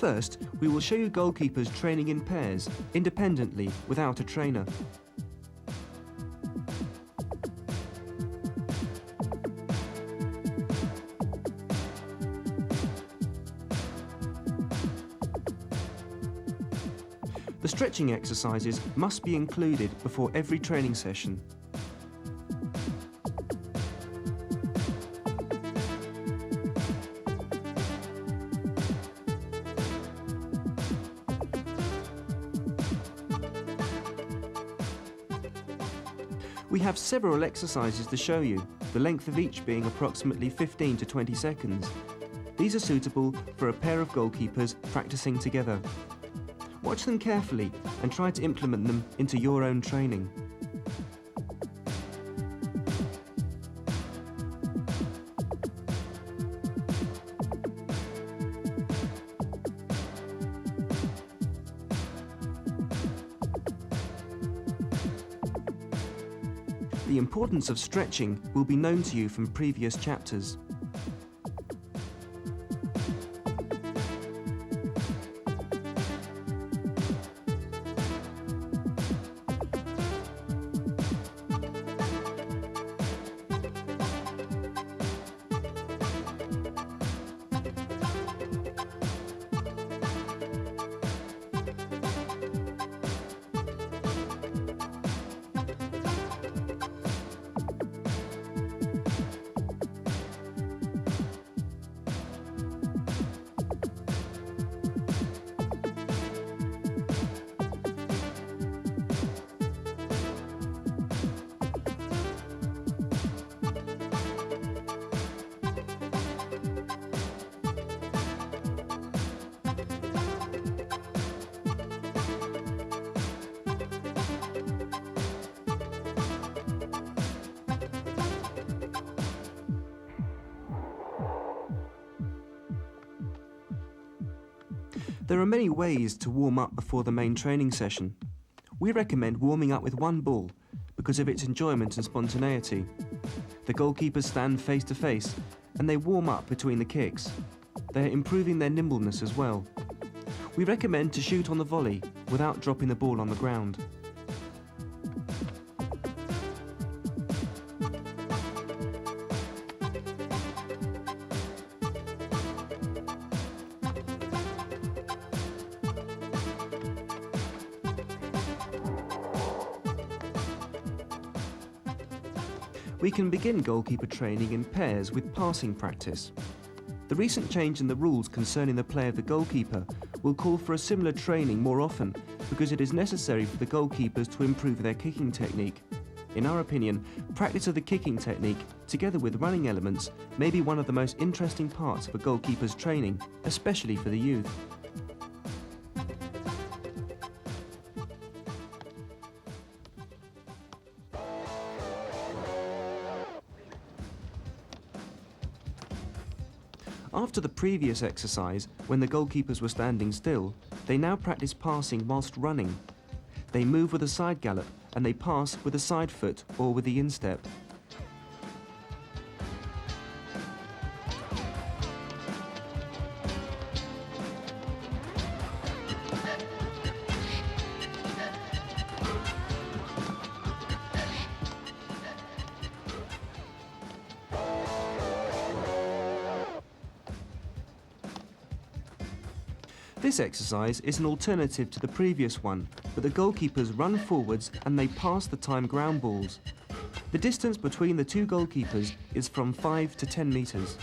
First, we will show you goalkeepers training in pairs, independently, without a trainer. The stretching exercises must be included before every training session. We have several exercises to show you, the length of each being approximately 15 to 20 seconds. These are suitable for a pair of goalkeepers practicing together. Watch them carefully and try to implement them into your own training. The importance of stretching will be known to you from previous chapters. There are many ways to warm up before the main training session. We recommend warming up with one ball because of its enjoyment and spontaneity. The goalkeepers stand face to face and they warm up between the kicks. They are improving their nimbleness as well. We recommend to shoot on the volley without dropping the ball on the ground. We can begin goalkeeper training in pairs with passing practice. The recent change in the rules concerning the play of the goalkeeper will call for a similar training more often because it is necessary for the goalkeepers to improve their kicking technique. In our opinion, practice of the kicking technique, together with running elements, may be one of the most interesting parts of a goalkeeper's training, especially for the youth. After the previous exercise, when the goalkeepers were standing still, they now practice passing whilst running. They move with a side gallop and they pass with a side foot or with the instep. This exercise is an alternative to the previous one, but the goalkeepers run forwards and they pass the timed ground balls. The distance between the two goalkeepers is from 5 to 10 metres.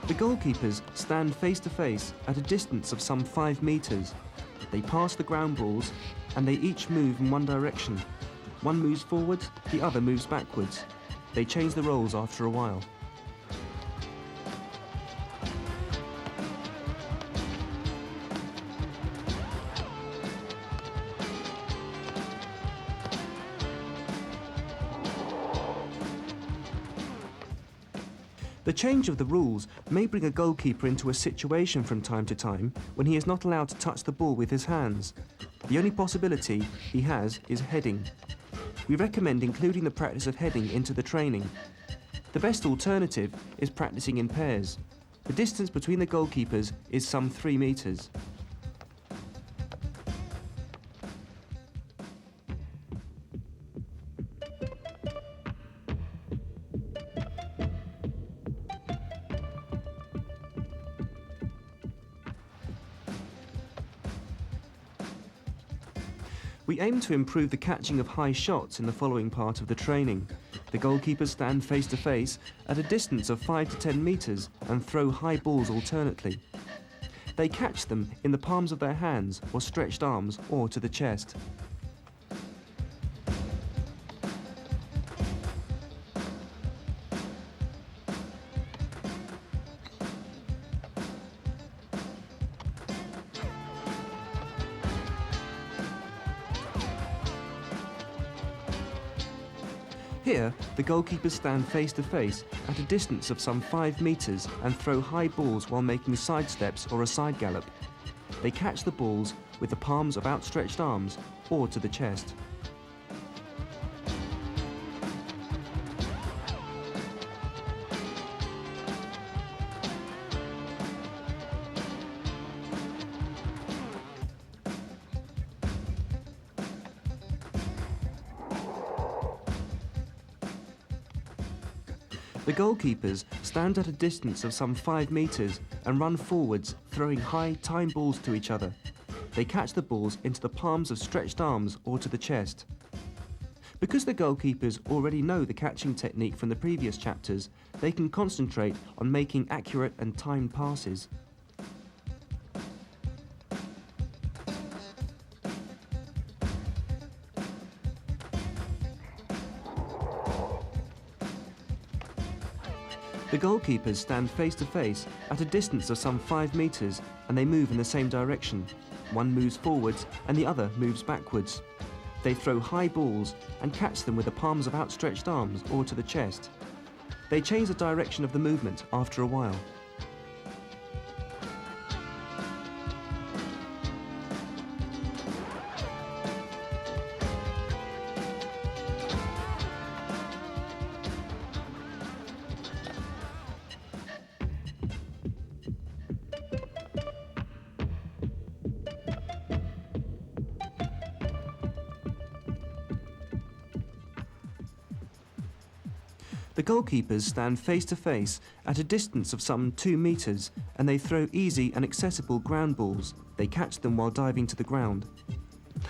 The goalkeepers stand face to face at a distance of some 5 metres. They pass the ground balls and they each move in one direction. One moves forwards, the other moves backwards. They change the roles after a while. The change of the rules may bring a goalkeeper into a situation from time to time when he is not allowed to touch the ball with his hands. The only possibility he has is heading. We recommend including the practice of heading into the training. The best alternative is practicing in pairs. The distance between the goalkeepers is some 3 meters. We aim to improve the catching of high shots in the following part of the training. The goalkeepers stand face to face at a distance of 5 to 10 meters and throw high balls alternately. They catch them in the palms of their hands or stretched arms or to the chest. Here, the goalkeepers stand face to face at a distance of some 5 meters and throw high balls while making side steps or a side gallop. They catch the balls with the palms of outstretched arms or to the chest. The goalkeepers stand at a distance of some 5 meters and run forwards, throwing high time balls to each other. They catch the balls into the palms of stretched arms or to the chest. Because the goalkeepers already know the catching technique from the previous chapters, they can concentrate on making accurate and timed passes. The goalkeepers stand face to face at a distance of some 5 meters and they move in the same direction. One moves forwards and the other moves backwards. They throw high balls and catch them with the palms of outstretched arms or to the chest. They change the direction of the movement after a while. The goalkeepers stand face to face at a distance of some 2 meters and they throw easy and accessible ground balls. They catch them while diving to the ground.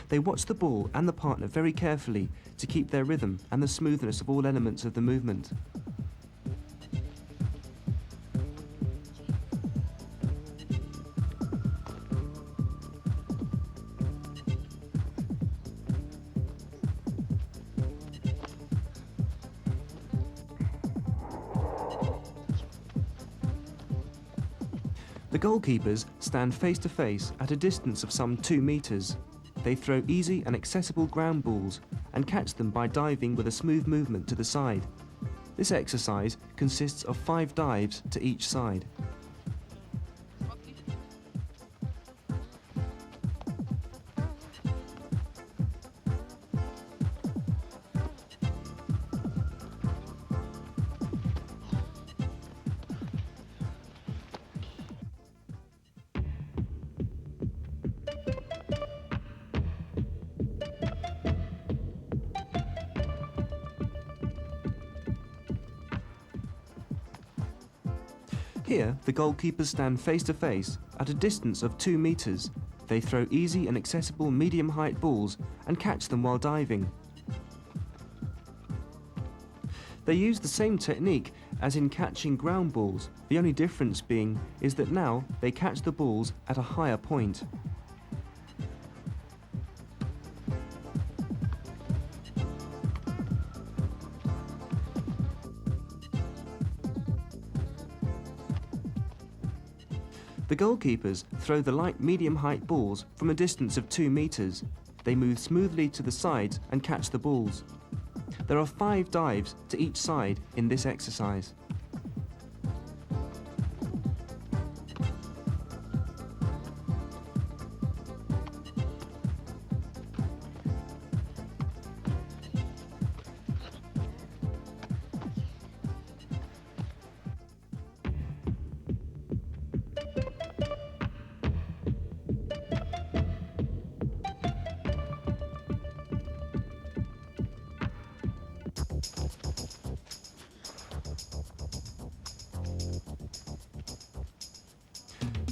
They watch the ball and the partner very carefully to keep their rhythm and the smoothness of all elements of the movement. The goalkeepers stand face to face at a distance of some 2 meters. They throw easy and accessible ground balls and catch them by diving with a smooth movement to the side. This exercise consists of 5 dives to each side. Here, the goalkeepers stand face to face at a distance of 2 meters. They throw easy and accessible medium-height balls and catch them while diving. They use the same technique as in catching ground balls. The only difference being is that now they catch the balls at a higher point. The goalkeepers throw the light medium-height balls from a distance of 2 meters. They move smoothly to the sides and catch the balls. There are 5 dives to each side in this exercise.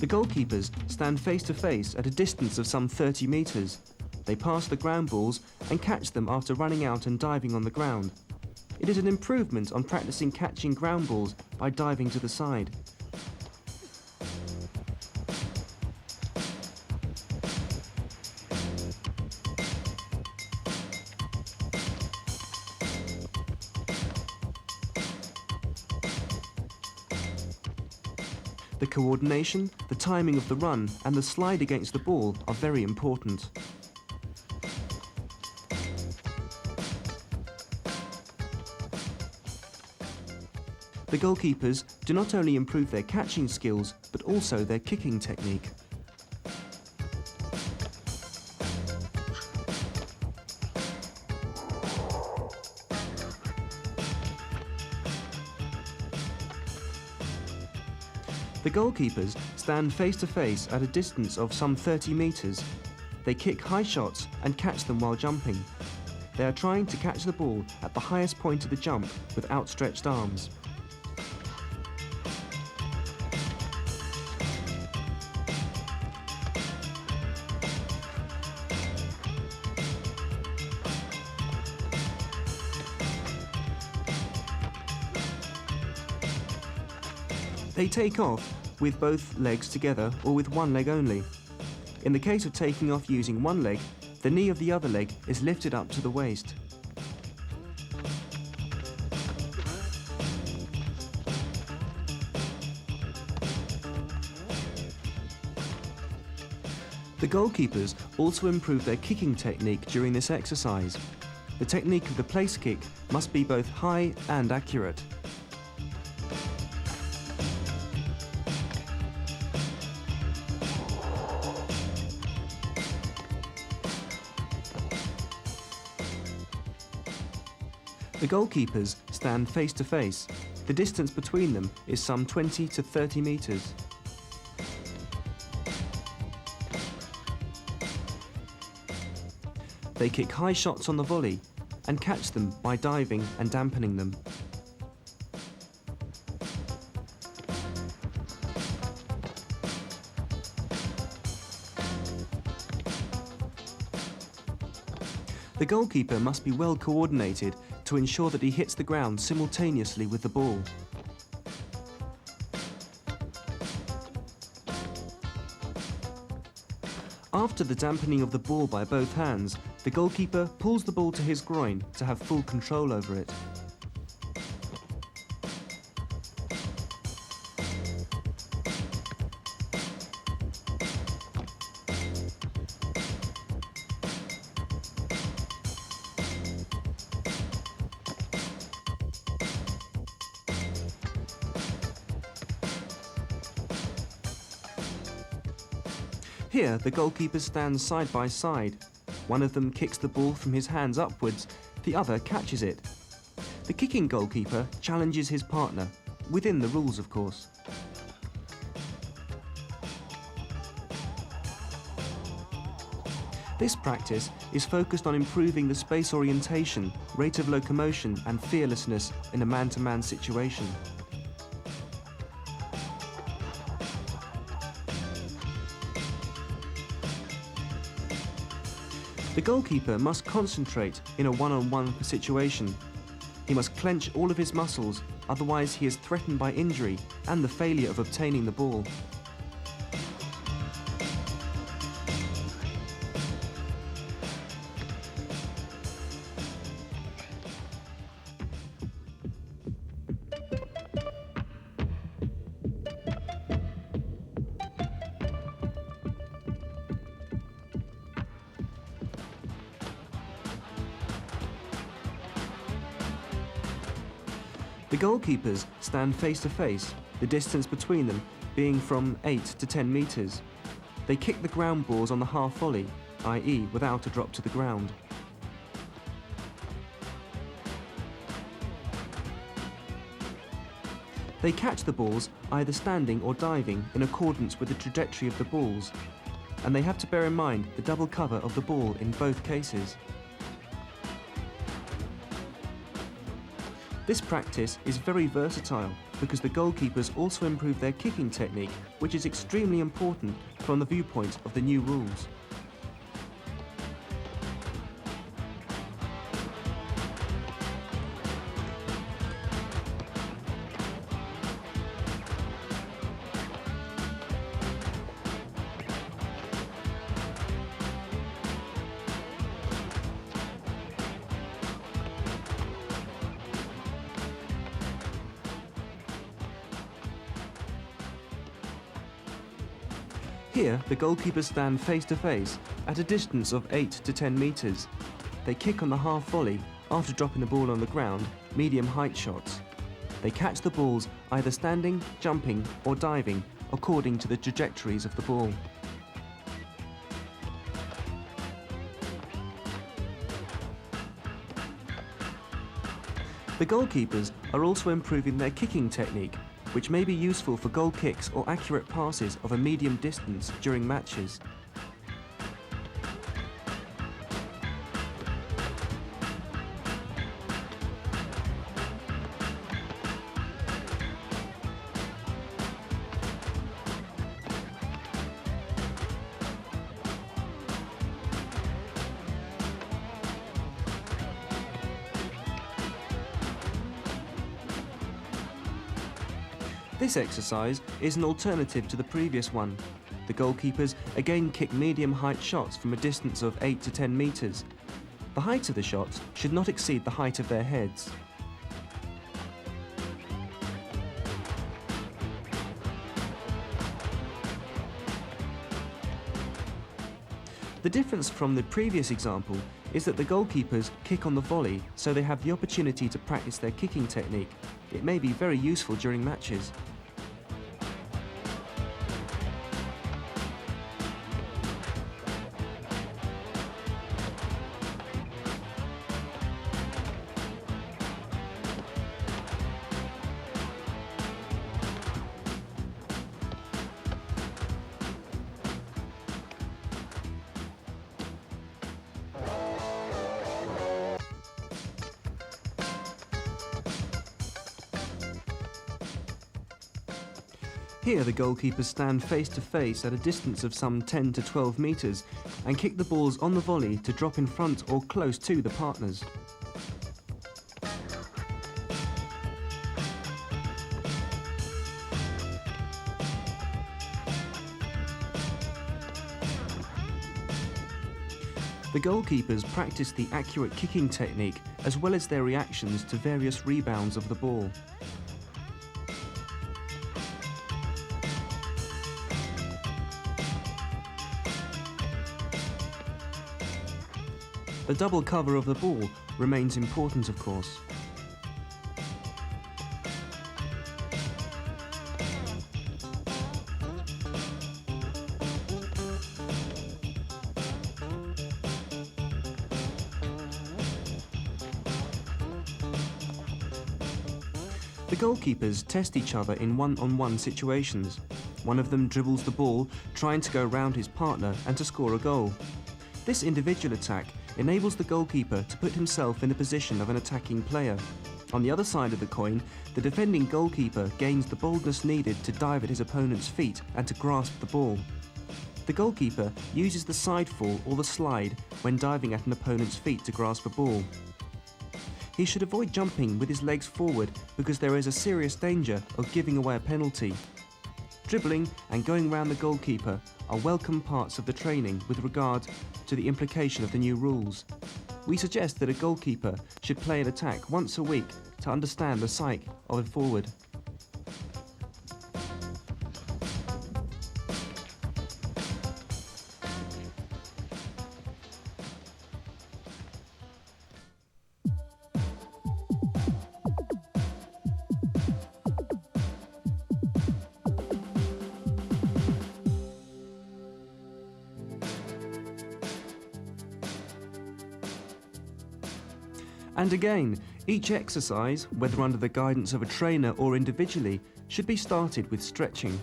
The goalkeepers stand face to face at a distance of some 30 metres. They pass the ground balls and catch them after running out and diving on the ground. It is an improvement on practicing catching ground balls by diving to the side. The coordination, the timing of the run and the slide against the ball are very important. The goalkeepers do not only improve their catching skills, but also their kicking technique. The goalkeepers stand face to face at a distance of some 30 metres. They kick high shots and catch them while jumping. They are trying to catch the ball at the highest point of the jump with outstretched arms. They take off with both legs together or with one leg only. In the case of taking off using one leg, the knee of the other leg is lifted up to the waist. The goalkeepers also improve their kicking technique during this exercise. The technique of the place kick must be both high and accurate. The goalkeepers stand face to face. The distance between them is some 20 to 30 metres. They kick high shots on the volley and catch them by diving and dampening them. The goalkeeper must be well coordinated to ensure that he hits the ground simultaneously with the ball. After the dampening of the ball by both hands, the goalkeeper pulls the ball to his groin to have full control over it. Here, the goalkeepers stand side by side. One of them kicks the ball from his hands upwards, the other catches it. The kicking goalkeeper challenges his partner, within the rules of course. This practice is focused on improving the space orientation, rate of locomotion and fearlessness in a man-to-man situation. The goalkeeper must concentrate in a one-on-one situation. He must clench all of his muscles, otherwise he is threatened by injury and the failure of obtaining the ball. The goalkeepers stand face to face, the distance between them being from 8 to 10 metres. They kick the ground balls on the half volley, i.e. without a drop to the ground. They catch the balls either standing or diving in accordance with the trajectory of the balls, and they have to bear in mind the double cover of the ball in both cases. This practice is very versatile because the goalkeepers also improve their kicking technique, which is extremely important from the viewpoint of the new rules. Here, the goalkeepers stand face to face at a distance of 8 to 10 metres. They kick on the half volley after dropping the ball on the ground, medium height shots. They catch the balls either standing, jumping or diving according to the trajectories of the ball. The goalkeepers are also improving their kicking technique, which may be useful for goal kicks or accurate passes of a medium distance during matches. This exercise is an alternative to the previous one. The goalkeepers again kick medium height shots from a distance of 8 to 10 metres. The height of the shots should not exceed the height of their heads. The difference from the previous example is that the goalkeepers kick on the volley, so they have the opportunity to practice their kicking technique. It may be very useful during matches. Here the goalkeepers stand face to face at a distance of some 10 to 12 metres and kick the balls on the volley to drop in front or close to the partners. The goalkeepers practice the accurate kicking technique as well as their reactions to various rebounds of the ball. The double cover of the ball remains important, of course. The goalkeepers test each other in one-on-one situations. One of them dribbles the ball, trying to go round his partner and to score a goal. This individual attack enables the goalkeeper to put himself in the position of an attacking player. On the other side of the coin, the defending goalkeeper gains the boldness needed to dive at his opponent's feet and to grasp the ball. The goalkeeper uses the side fall or the slide when diving at an opponent's feet to grasp a ball. He should avoid jumping with his legs forward because there is a serious danger of giving away a penalty. Dribbling and going round the goalkeeper are welcome parts of the training with regard to the implication of the new rules. We suggest that a goalkeeper should play an attack once a week to understand the psyche of a forward. And again, each exercise, whether under the guidance of a trainer or individually, should be started with stretching.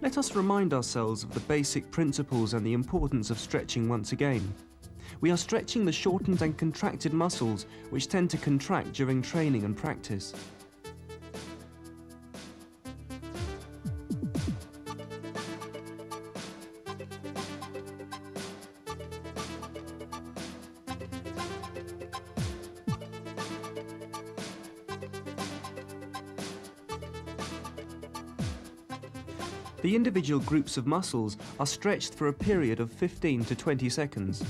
Let us remind ourselves of the basic principles and the importance of stretching once again. We are stretching the shortened and contracted muscles which tend to contract during training and practice. The individual groups of muscles are stretched for a period of 15 to 20 seconds.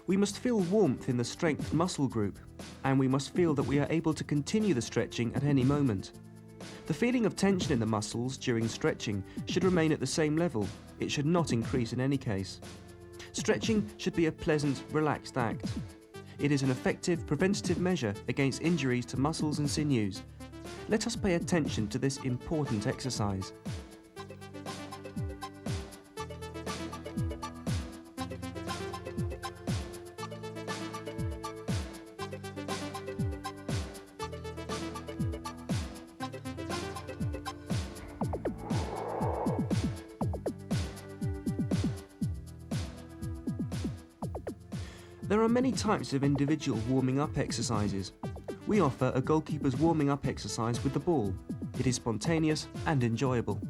We must feel warmth in the strength muscle group, and we must feel that we are able to continue the stretching at any moment. The feeling of tension in the muscles during stretching should remain at the same level. It should not increase in any case. Stretching should be a pleasant, relaxed act. It is an effective preventative measure against injuries to muscles and sinews. Let us pay attention to this important exercise. There are many types of individual warming up exercises. We offer a goalkeeper's warming up exercise with the ball. It is spontaneous and enjoyable.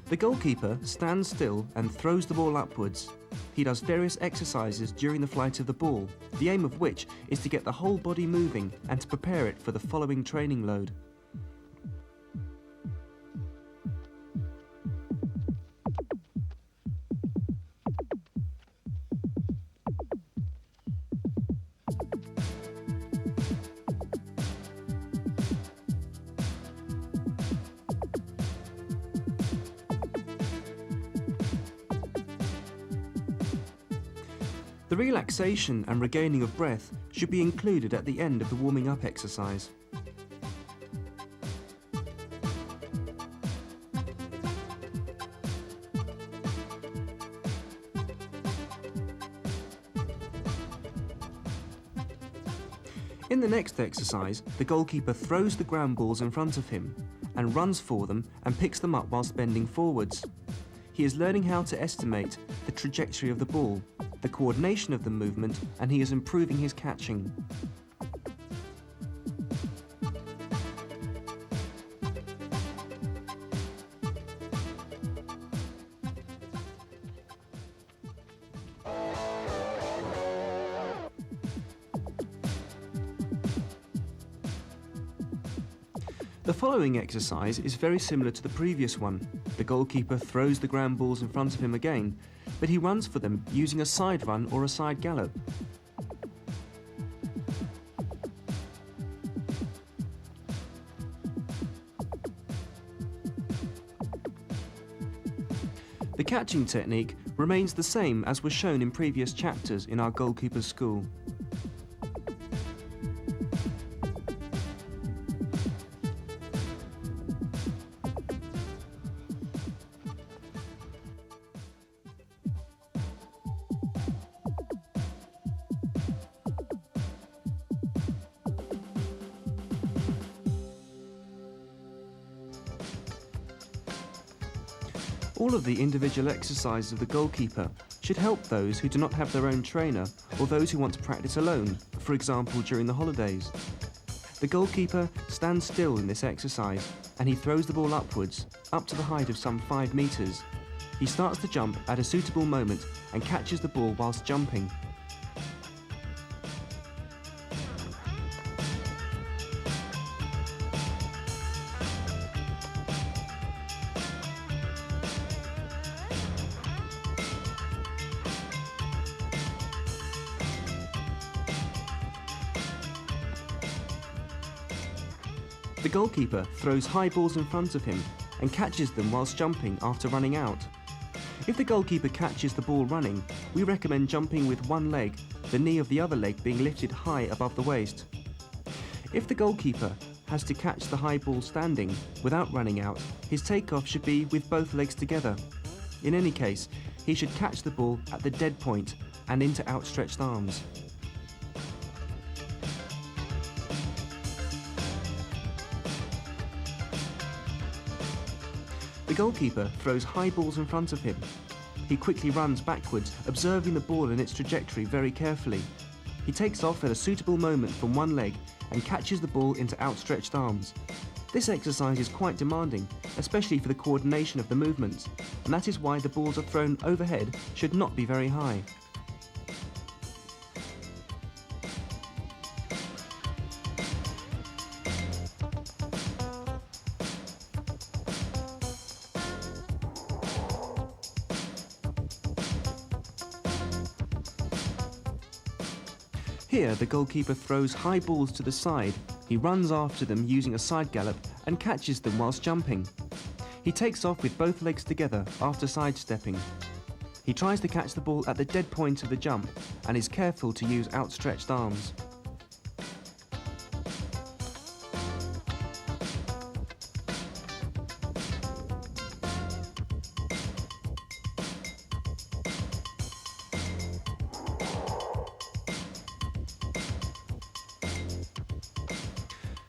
The goalkeeper stands still and throws the ball upwards. He does various exercises during the flight of the ball, the aim of which is to get the whole body moving and to prepare it for the following training load. The relaxation and regaining of breath should be included at the end of the warming up exercise. In the next exercise, the goalkeeper throws the ground balls in front of him and runs for them and picks them up whilst bending forwards. He is learning how to estimate the trajectory of the ball, the coordination of the movement, and he is improving his catching. The following exercise is very similar to the previous one. The goalkeeper throws the ground balls in front of him again, but he runs for them using a side run or a side gallop. The catching technique remains the same as was shown in previous chapters in our goalkeeper school. All of the individual exercises of the goalkeeper should help those who do not have their own trainer or those who want to practice alone, for example during the holidays. The goalkeeper stands still in this exercise and he throws the ball upwards, up to the height of some 5 meters. He starts to jump at a suitable moment and catches the ball whilst jumping. The goalkeeper throws high balls in front of him and catches them whilst jumping after running out. If the goalkeeper catches the ball running, we recommend jumping with one leg, the knee of the other leg being lifted high above the waist. If the goalkeeper has to catch the high ball standing without running out, his takeoff should be with both legs together. In any case, he should catch the ball at the dead point and into outstretched arms. The goalkeeper throws high balls in front of him. He quickly runs backwards, observing the ball and its trajectory very carefully. He takes off at a suitable moment from one leg and catches the ball into outstretched arms. This exercise is quite demanding, especially for the coordination of the movements, and that is why the balls are thrown overhead should not be very high. Here, the goalkeeper throws high balls to the side. He runs after them using a side gallop and catches them whilst jumping. He takes off with both legs together after sidestepping. He tries to catch the ball at the dead point of the jump and is careful to use outstretched arms.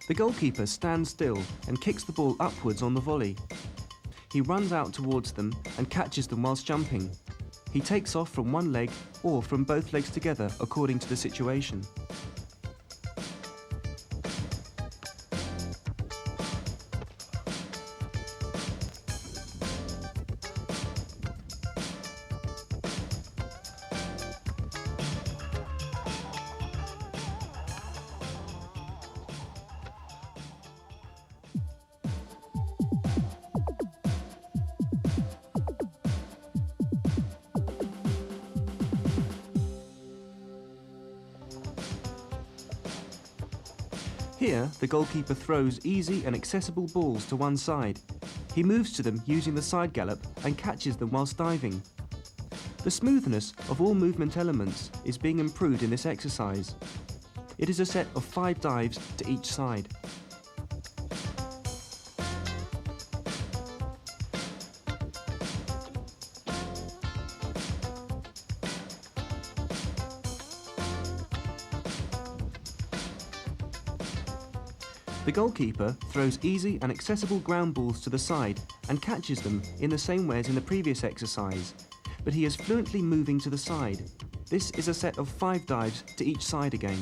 The goalkeeper stands still and kicks the ball upwards on the volley. He runs out towards them and catches them whilst jumping. He takes off from one leg or from both legs together according to the situation. Here, the goalkeeper throws easy and accessible balls to one side. He moves to them using the side gallop and catches them whilst diving. The smoothness of all movement elements is being improved in this exercise. It is a set of 5 dives to each side. The goalkeeper throws easy and accessible ground balls to the side and catches them in the same way as in the previous exercise, but he is fluently moving to the side. This is a set of 5 dives to each side again.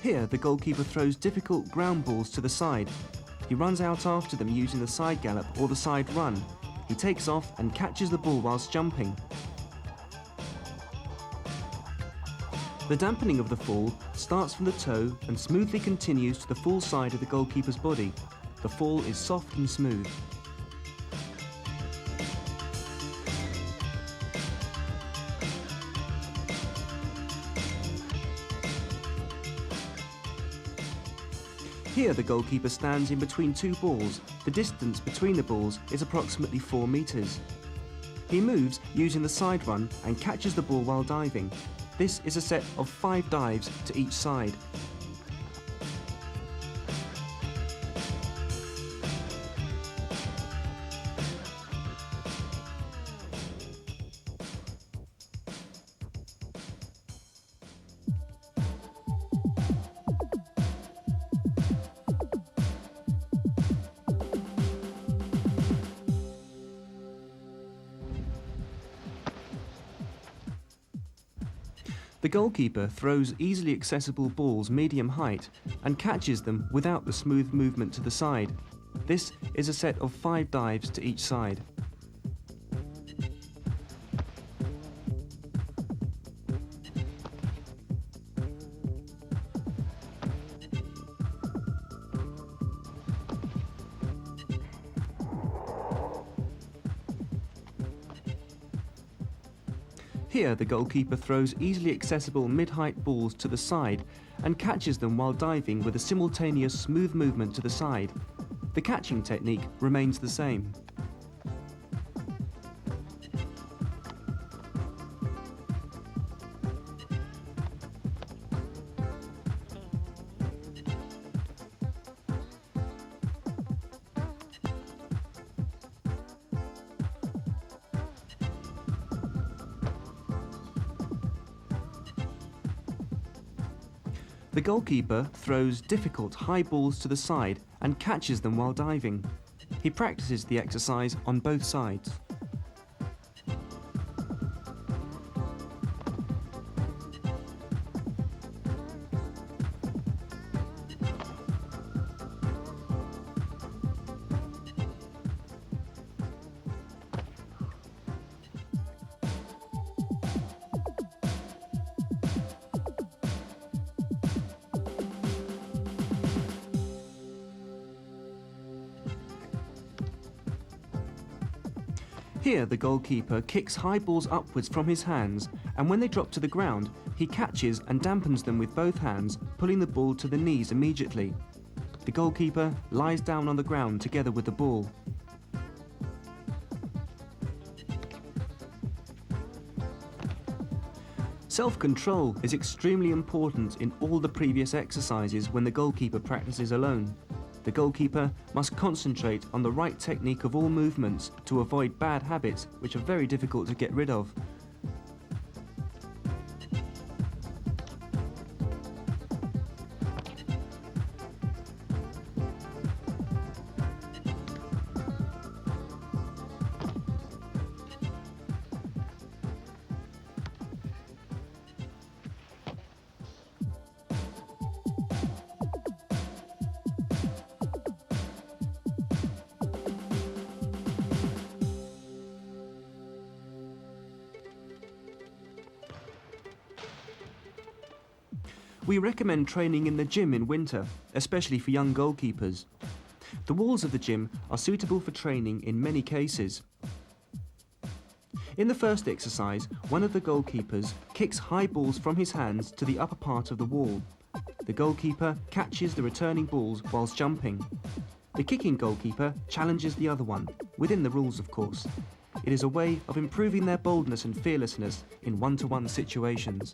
Here, the goalkeeper throws difficult ground balls to the side. He runs out after them using the side gallop or the side run. He takes off and catches the ball whilst jumping. The dampening of the fall starts from the toe and smoothly continues to the full side of the goalkeeper's body. The fall is soft and smooth. Here, the goalkeeper stands in between 2 balls. The distance between the balls is approximately 4 meters. He moves using the side run and catches the ball while diving. This is a set of 5 dives to each side. The goalkeeper throws easily accessible balls medium height and catches them without the smooth movement to the side. This is a set of 5 dives to each side. Here, the goalkeeper throws easily accessible mid-height balls to the side and catches them while diving with a simultaneous smooth movement to the side. The catching technique remains the same. The goalkeeper throws difficult high balls to the side and catches them while diving. He practices the exercise on both sides. Here, the goalkeeper kicks high balls upwards from his hands, and when they drop to the ground, he catches and dampens them with both hands, pulling the ball to the knees immediately. The goalkeeper lies down on the ground together with the ball. Self-control is extremely important in all the previous exercises when the goalkeeper practices alone. The goalkeeper must concentrate on the right technique of all movements to avoid bad habits which are very difficult to get rid of. We recommend training in the gym in winter, especially for young goalkeepers. The walls of the gym are suitable for training in many cases. In the first exercise, one of the goalkeepers kicks high balls from his hands to the upper part of the wall. The goalkeeper catches the returning balls whilst jumping. The kicking goalkeeper challenges the other one, within the rules of course. It is a way of improving their boldness and fearlessness in one-to-one situations.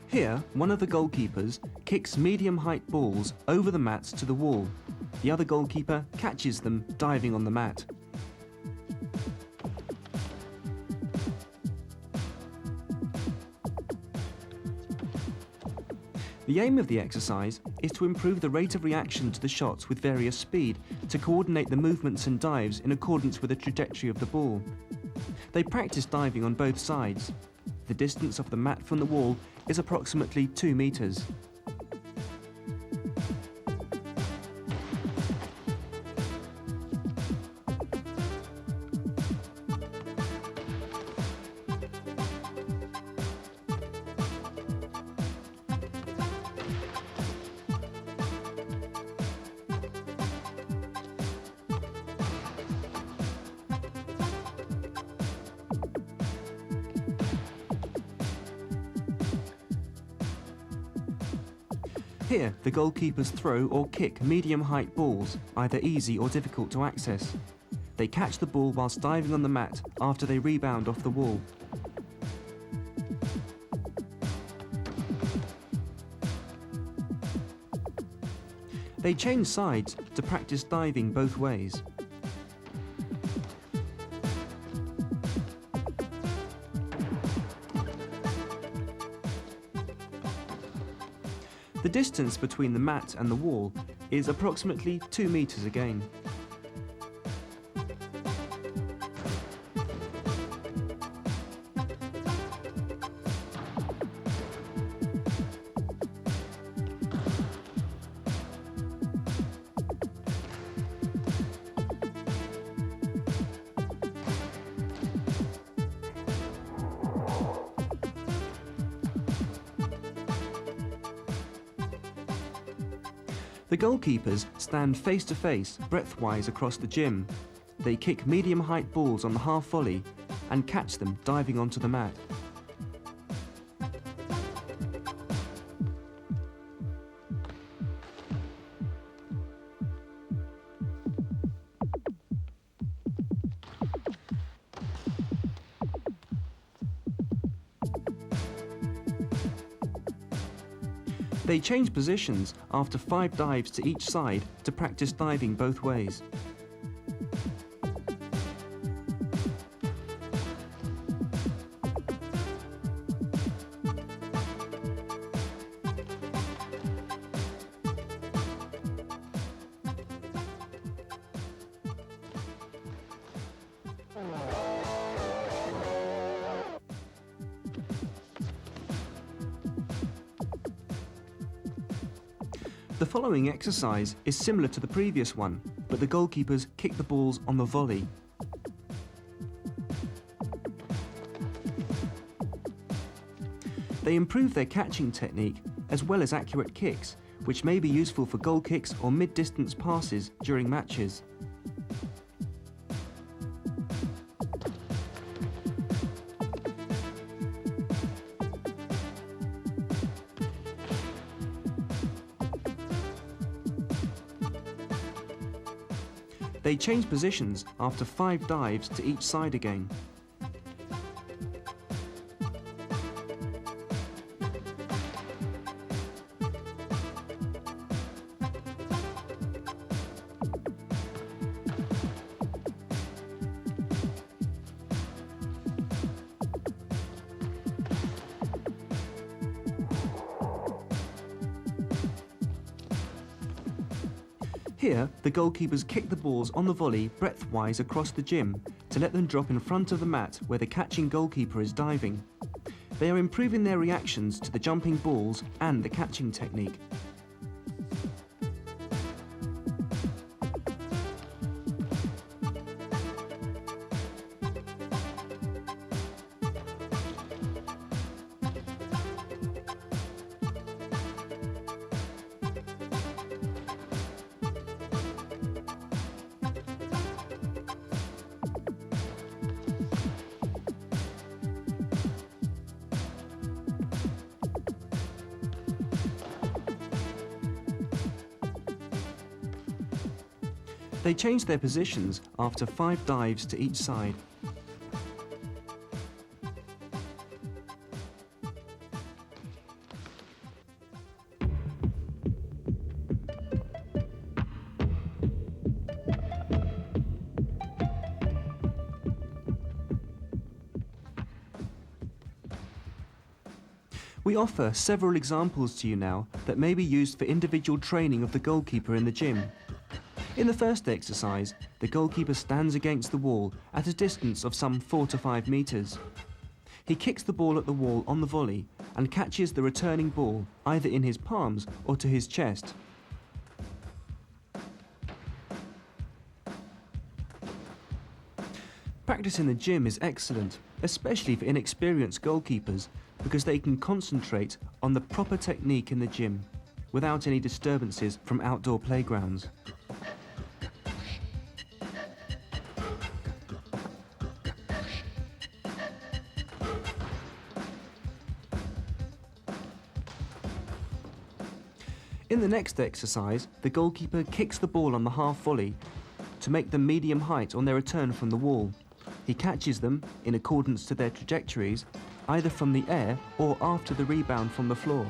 Here, one of the goalkeepers kicks medium-height balls over the mats to the wall. The other goalkeeper catches them diving on the mat. The aim of the exercise is to improve the rate of reaction to the shots with various speed, to coordinate the movements and dives in accordance with the trajectory of the ball. They practice diving on both sides. The distance of the mat from the wall is approximately 2 meters. Here, the goalkeepers throw or kick medium-height balls, either easy or difficult to access. They catch the ball whilst diving on the mat after they rebound off the wall. They change sides to practice diving both ways. The distance between the mat and the wall is approximately 2 meters again. The goalkeepers stand face to face, breadthwise across the gym. They kick medium-height balls on the half volley and catch them diving onto the mat. They change positions after 5 dives to each side to practice diving both ways. The following exercise is similar to the previous one, but the goalkeepers kick the balls on the volley. They improve their catching technique as well as accurate kicks, which may be useful for goal kicks or mid-distance passes during matches. They change positions after 5 dives to each side again. Here, the goalkeepers kick the balls on the volley breadthwise across the gym to let them drop in front of the mat where the catching goalkeeper is diving. They are improving their reactions to the jumping balls and the catching technique. They change their positions after 5 dives to each side. We offer several examples to you now that may be used for individual training of the goalkeeper in the gym. In the first exercise, the goalkeeper stands against the wall at a distance of some 4 to 5 meters. He kicks the ball at the wall on the volley and catches the returning ball either in his palms or to his chest. Practice in the gym is excellent, especially for inexperienced goalkeepers, because they can concentrate on the proper technique in the gym without any disturbances from outdoor playgrounds. In the next exercise, the goalkeeper kicks the ball on the half volley to make them medium height on their return from the wall. He catches them, in accordance to their trajectories, either from the air or after the rebound from the floor.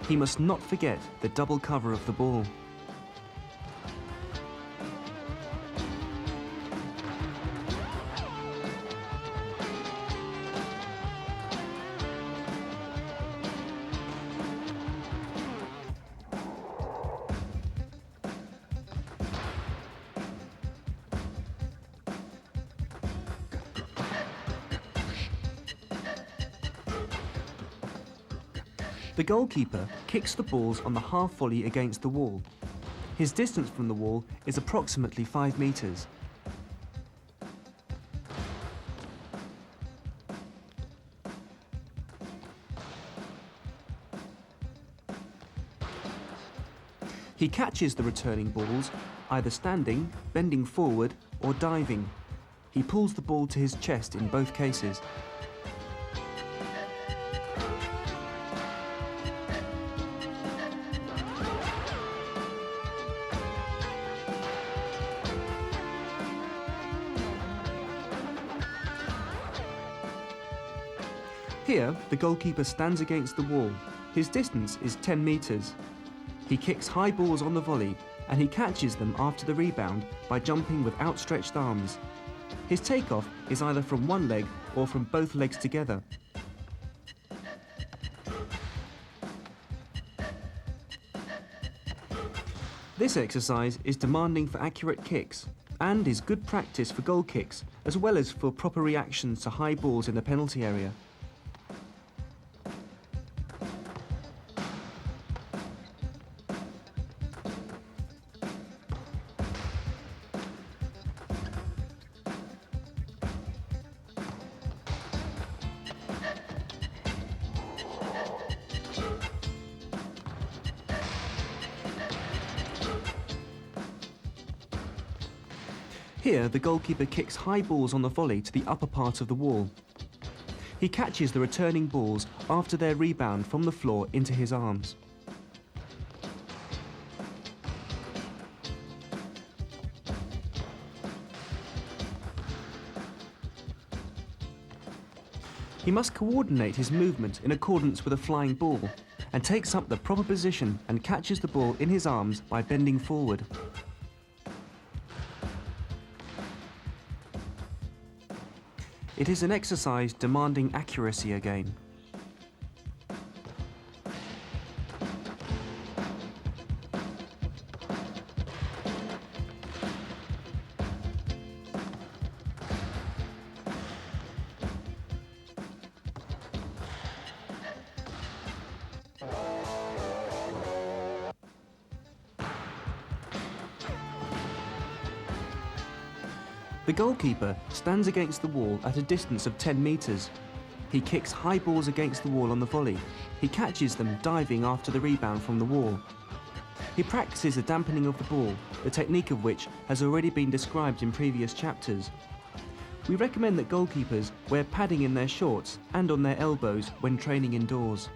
He must not forget the double cover of the ball. The goalkeeper kicks the balls on the half volley against the wall. His distance from the wall is approximately 5 meters. He catches the returning balls, either standing, bending forward, or diving. He pulls the ball to his chest in both cases. Here, the goalkeeper stands against the wall. His distance is 10 metres. He kicks high balls on the volley, and he catches them after the rebound by jumping with outstretched arms. His takeoff is either from one leg or from both legs together. This exercise is demanding for accurate kicks and is good practice for goal kicks, as well as for proper reactions to high balls in the penalty area. Here, the goalkeeper kicks high balls on the volley to the upper part of the wall. He catches the returning balls after their rebound from the floor into his arms. He must coordinate his movement in accordance with a flying ball, and takes up the proper position and catches the ball in his arms by bending forward. It is an exercise demanding accuracy again. The goalkeeper stands against the wall at a distance of 10 metres. He kicks high balls against the wall on the volley. He catches them diving after the rebound from the wall. He practices the dampening of the ball, the technique of which has already been described in previous chapters. We recommend that goalkeepers wear padding in their shorts and on their elbows when training indoors.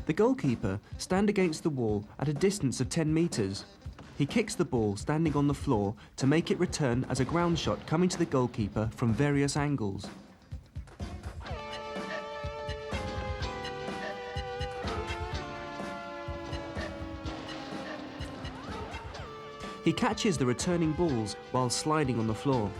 The goalkeeper stands against the wall at a distance of 10 metres. He kicks the ball standing on the floor to make it return as a ground shot coming to the goalkeeper from various angles. He catches the returning balls while sliding on the floor.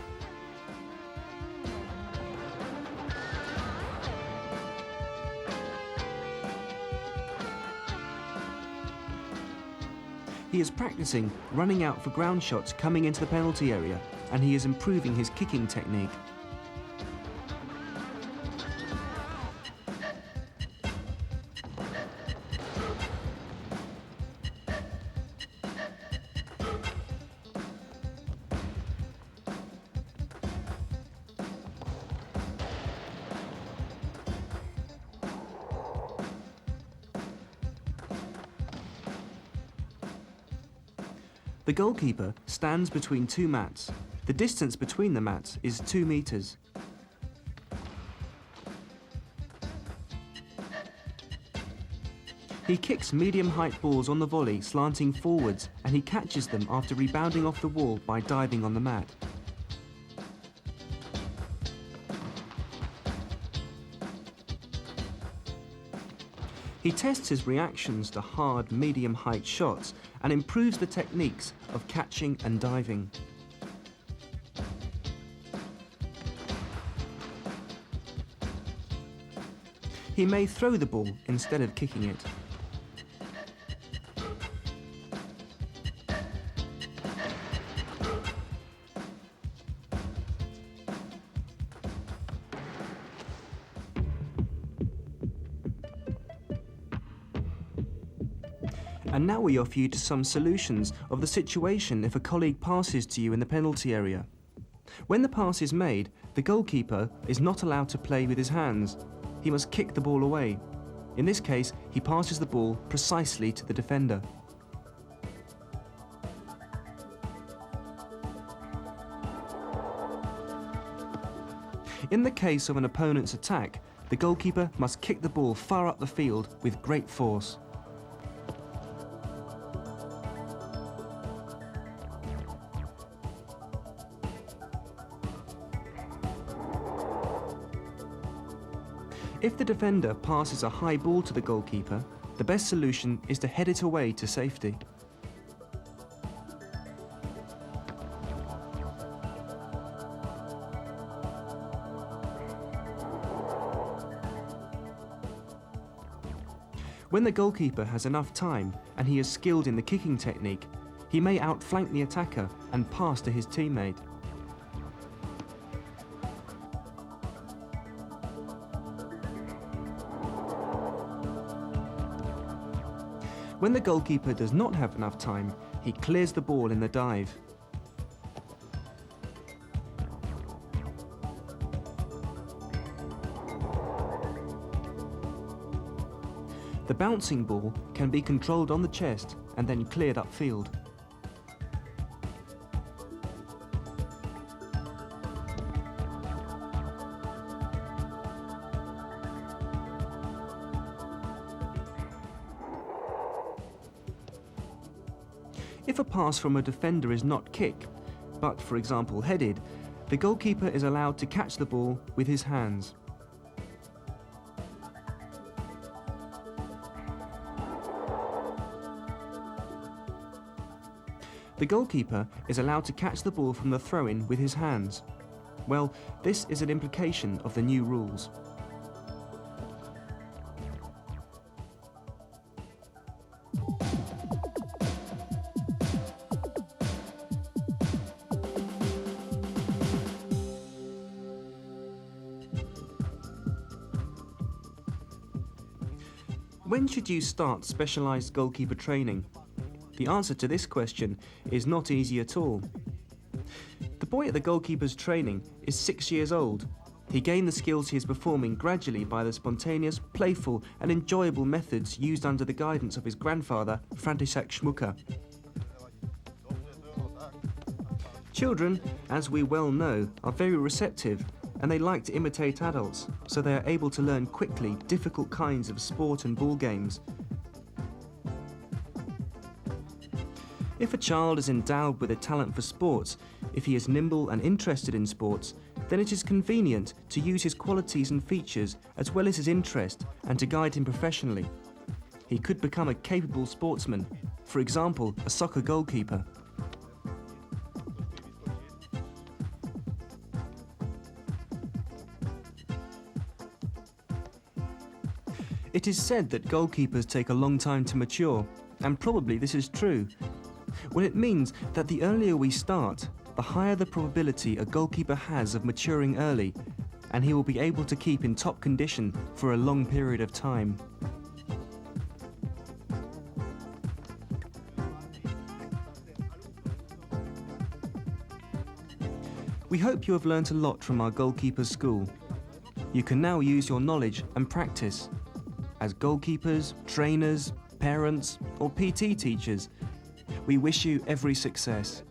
He is practicing running out for ground shots coming into the penalty area, and he is improving his kicking technique. The goalkeeper stands between two mats. The distance between the mats is 2 metres. He kicks medium-height balls on the volley slanting forwards, and he catches them after rebounding off the wall by diving on the mat. He tests his reactions to hard, medium-height shots and improves the techniques of catching and diving. He may throw the ball instead of kicking it. And now we offer you to some solutions of the situation if a colleague passes to you in the penalty area. When the pass is made, the goalkeeper is not allowed to play with his hands. He must kick the ball away. In this case, he passes the ball precisely to the defender. In the case of an opponent's attack, the goalkeeper must kick the ball far up the field with great force. If the defender passes a high ball to the goalkeeper, the best solution is to head it away to safety. When the goalkeeper has enough time and he is skilled in the kicking technique, he may outflank the attacker and pass to his teammate. When the goalkeeper does not have enough time, he clears the ball in the dive. The bouncing ball can be controlled on the chest and then cleared upfield. If a pass from a defender is not kicked, but for example headed, the goalkeeper is allowed to catch the ball with his hands. The goalkeeper is allowed to catch the ball from the throw-in with his hands. Well, this is an implication of the new rules. When should you start specialised goalkeeper training? The answer to this question is not easy at all. The boy at the goalkeeper's training is 6 years old. He gained the skills he is performing gradually by the spontaneous, playful and enjoyable methods used under the guidance of his grandfather, Franciszek Szmuka. Children, as we well know, are very receptive and they like to imitate adults, so they are able to learn quickly difficult kinds of sport and ball games. If a child is endowed with a talent for sports, if he is nimble and interested in sports, then it is convenient to use his qualities and features as well as his interest and to guide him professionally. He could become a capable sportsman, for example, a soccer goalkeeper. It is said that goalkeepers take a long time to mature, and probably this is true. Well, it means that the earlier we start, the higher the probability a goalkeeper has of maturing early, and he will be able to keep in top condition for a long period of time. We hope you have learnt a lot from our goalkeepers school. You can now use your knowledge and practice. As goalkeepers, trainers, parents, or PT teachers, we wish you every success.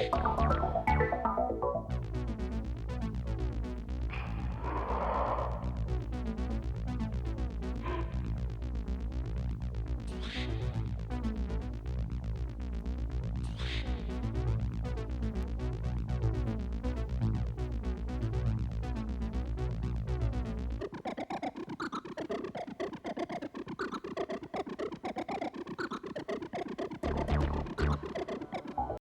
Bye.